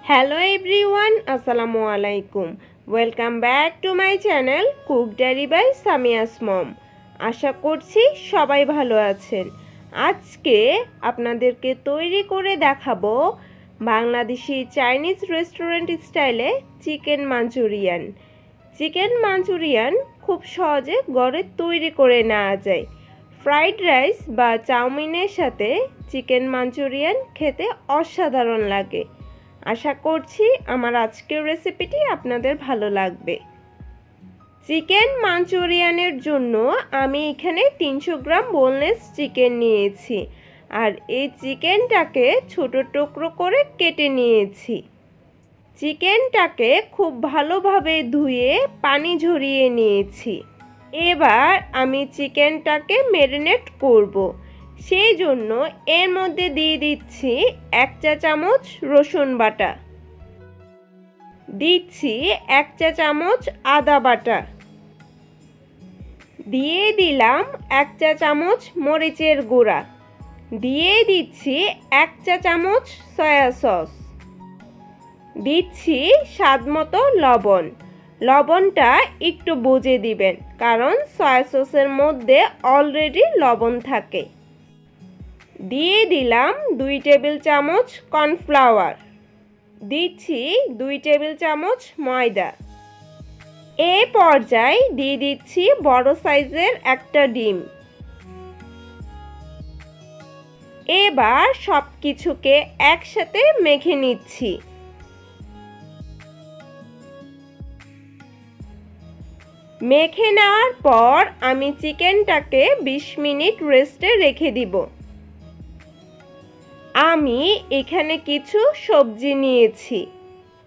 Hello everyone, আসসালামু আলাইকুম। Welcome back to my channel Cook Diary by Samia's Mom. আশা করছি সবাই ভালো আছেন। আজকে আপনাদেরকে তৈরি করে দেখাবো বাংলাদেশি চাইনিজ রেস্টুরেন্ট স্টাইলে চিকেন মাঞ্চুরিয়ান। চিকেন মাঞ্চুরিয়ান খুব সহজে ঘরে তৈরি করে নেওয়া যায়। ফ্রাইড রাইস বা চাউমিনের সাথে চিকেন মাঞ্চুরিয়ান খেতে অসাধারণ লাগে। আশা করছি আমার আজকের রেসিপিটি আপনাদের ভালো লাগবে। চিকেন মাঞ্চুরিয়ানের জন্য আমি এখানে 300 গ্রাম বোনলেস চিকেন নিয়েছি, আর এই চিকেনটাকে ছোট টুকরো করে কেটে নিয়েছি। চিকেনটাকে খুব ভালোভাবে ধুয়ে পানি ঝরিয়ে নিয়েছি। এবার আমি চিকেনটাকে ম্যারিনেট করব। সেই জন্য এর মধ্যে দিয়ে দিচ্ছি 1 চা চামচ রসুন বাটা, দিচ্ছি 1 চা চামচ আদা বাটা, দিয়ে দিলাম 1 চা চামচ মরিচের গুঁড়া, দিয়ে দিচ্ছি 1 চা চামচ সয়া সস, দিচ্ছি স্বাদমতো লবণ। লবণটা একটু বুঝে দিবেন, কারণ সয়া সসের মধ্যে অলরেডি লবণ থাকে। দিয়ে দিলাম 2 টেবিল চামচ কর্নফ্লাওয়ার, দিচ্ছি 2 টেবিল চামচ ময়দা। এই পর্যায়ে দিয়ে দিচ্ছি বড় সাইজের একটা ডিম। এবার সব কিছুকে একসাথে মেখে নিচ্ছি। মেখে নেওয়ার পর আমি চিকেনটাকে 20 মিনিট রেস্টে রেখে দিব। আমি এখানে কিছু সবজি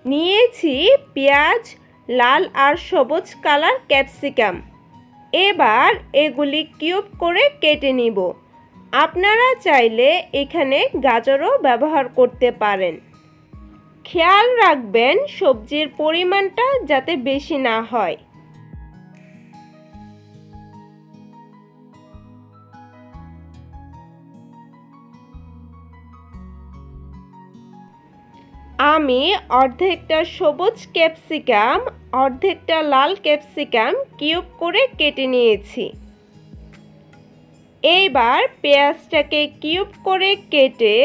নিয়েছি পেঁয়াজ, লাল আর সবুজ কালার ক্যাপসিকাম। এবার এগুলি কিউব করে কেটে নিব। আপনারা চাইলে এখানে গাজরও ব্যবহার করতে পারেন। খেয়াল রাখবেন সবজির পরিমাণটা যাতে বেশি না হয়। আমি অর্ধেকটা সবুজ ক্যাপসিকাম, অর্ধেকটা লাল ক্যাপসিকাম কিউব করে কেটে নিয়েছি। এইবার পেঁয়াজটাকে কিউব করে কেটে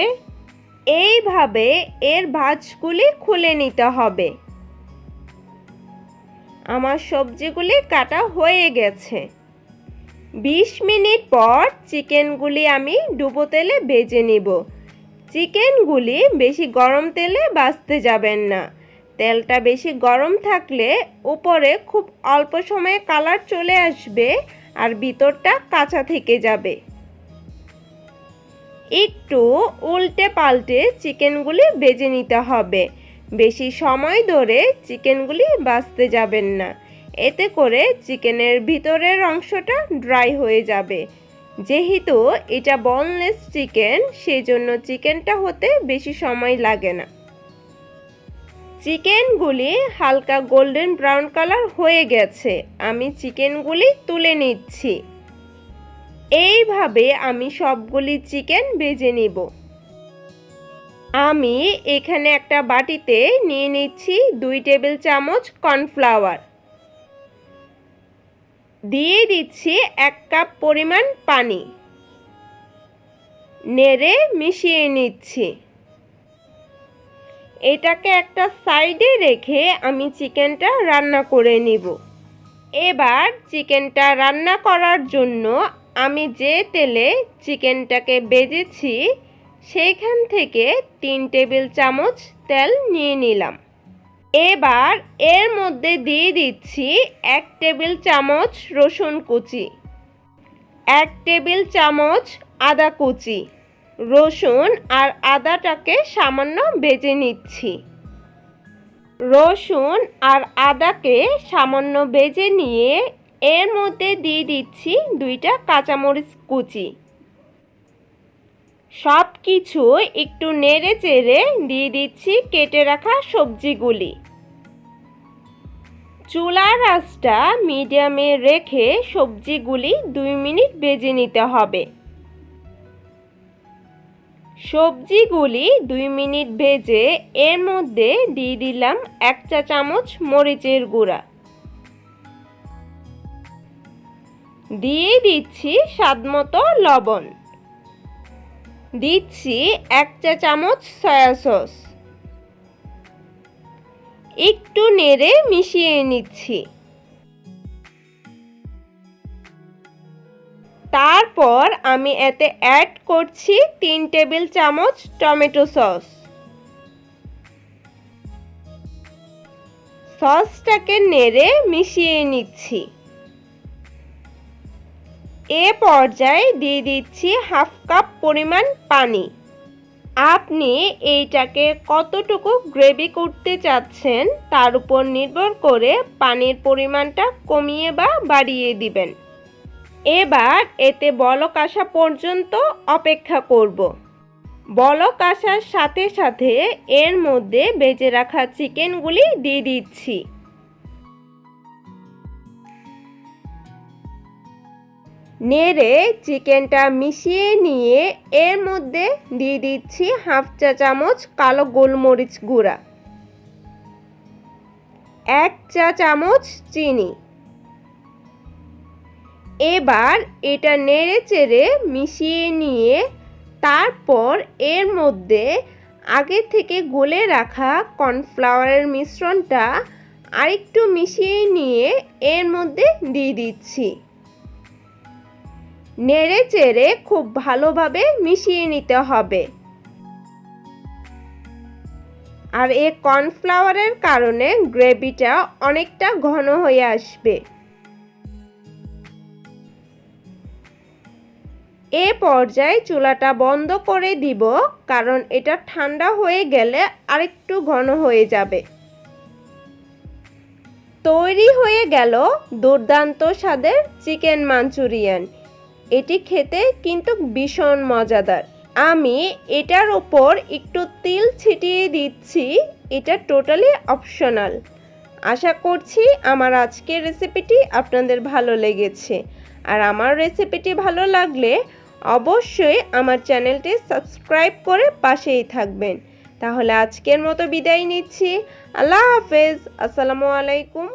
এইভাবে এর ভাঁজগুলি খুলে নিতে হবে। আমার সবজিগুলি কাটা হয়ে গেছে। 20 মিনিট পর চিকেনগুলি আমি ডুবো তেলে ভেজে নিব। চিকেনগুলি বেশি গরম তেলে ভাজতে যাবেন না। তেলটা বেশি গরম থাকলে উপরে খুব অল্প সময়ে কালার চলে আসবে আর ভিতরটা কাঁচা থেকে যাবে। একটু উল্টে পাল্টে চিকেনগুলি ভেজে নিতে হবে। বেশি সময় ধরে চিকেনগুলি ভাজতে যাবেন না, এতে করে চিকেনের ভিতরের অংশটা ড্রাই হয়ে যাবে। যেহেতু এটা বোনলেস চিকেন, সেজন্য চিকেনটা হতে বেশি সময় লাগে না। চিকেনগুলি হালকা গোল্ডেন ব্রাউন কালার হয়ে গেছে। আমি চিকেনগুলি তুলে নিচ্ছি। এইভাবে আমি সবগুলি চিকেন ভেজে নিব। আমি এখানে একটা বাটিতে নিয়ে নিচ্ছি 2 টেবিল চামচ কর্নফ্লাওয়ার, দিয়ে দিচ্ছি 1 কাপ পরিমাণ পানি, নেড়ে মিশিয়ে নিচ্ছি। এটাকে একটা সাইডে রেখে আমি চিকেনটা রান্না করে নিব। এবার চিকেনটা রান্না করার জন্য আমি যে তেলে চিকেনটাকে ভেজেছি সেইখান থেকে 3 টেবিল চামচ তেল নিয়ে নিলাম। এবার এর মধ্যে দিয়ে দিচ্ছি 1 টেবিল চামচ রসুন কুচি, 1 টেবিল চামচ আদা কুচি। রসুন আর আদাটাকে সামান্য ভেজে নিচ্ছি। রসুন আর আদাকে সামান্য ভেজে নিয়ে এর মধ্যে দিয়ে দিচ্ছি 2টা কাঁচামরিচ কুচি। সব কিছু একটু নেড়ে চেড়ে দিয়ে দিচ্ছি কেটে রাখা সবজিগুলি। চুলার আঁচটা মিডিয়ামে রেখে সবজিগুলি 2 মিনিট ভেজে নিতে হবে। সবজিগুলি 2 মিনিট ভেজে এর মধ্যে দিয়ে দিলাম 1 চা চামচ মরিচের গুঁড়া, দিয়ে দিচ্ছি স্বাদমতো লবণ, দিচ্ছি 1 চা চামচ সয়া সস, একটু নেড়ে মিশিয়ে নিচ্ছি। তারপর আমি এতে অ্যাড করছি 3 টেবিল চামচ টমেটো সস। সসটাকে নেড়ে মিশিয়ে নিচ্ছি। এ পর্যায়ে দিয়ে দিচ্ছি হাফ কাপ পরিমাণ পানি। আপনি এইটাকে কতটুকু গ্রেভি করতে চাচ্ছেন তার উপর নির্ভর করে পানির পরিমাণটা কমিয়ে বা বাড়িয়ে দিবেন। এবার এতে বলক আসা পর্যন্ত অপেক্ষা করব। বলক আসার সাথে সাথে এর মধ্যে ভেজে রাখা চিকেনগুলি দিয়ে দিচ্ছি। নেড়ে চিকেনটা মিশিয়ে নিয়ে এর মধ্যে দিয়ে দিচ্ছি হাফ চা চামচ কালো গোলমরিচ গুঁড়া, 1 চা চামচ চিনি। এবার এটা নেড়ে চেড়ে মিশিয়ে নিয়ে তারপর এর মধ্যে আগে থেকে গলে রাখা কর্নফ্লাওয়ারের মিশ্রণটা আরেকটু মিশিয়ে নিয়ে এর মধ্যে দিয়ে দিচ্ছি। নেড়ে চেড়ে খুব ভালোভাবে মিশিয়ে নিতে হবে। আর এই কর্নফ্লাওয়ারের কারণে গ্রেভিটা অনেকটা ঘন হয়ে আসবে। এ পর্যায়ে চুলাটা বন্ধ করে দিব, কারণ এটা ঠান্ডা হয়ে গেলে আরেকটু ঘন হয়ে যাবে। তৈরি হয়ে গেল দুর্দান্ত স্বাদের চিকেন মাঞ্চুরিয়ান। এটি খেতে কিন্তু ভীষণ মজাদার। আমি এটার উপর একটু তিল ছিটিয়ে দিচ্ছি, এটা টোটালি অপশনাল। আশা করছি আমার আজকের রেসিপিটি আপনাদের ভালো লেগেছে। আর আমার রেসিপিটি ভালো লাগলে অবশ্যই আমার চ্যানেলটি সাবস্ক্রাইব করে পাশেই থাকবেন। তাহলে আজকের মতো বিদায় নিচ্ছি। আল্লাহ হাফেজ। আসসালামু আলাইকুম।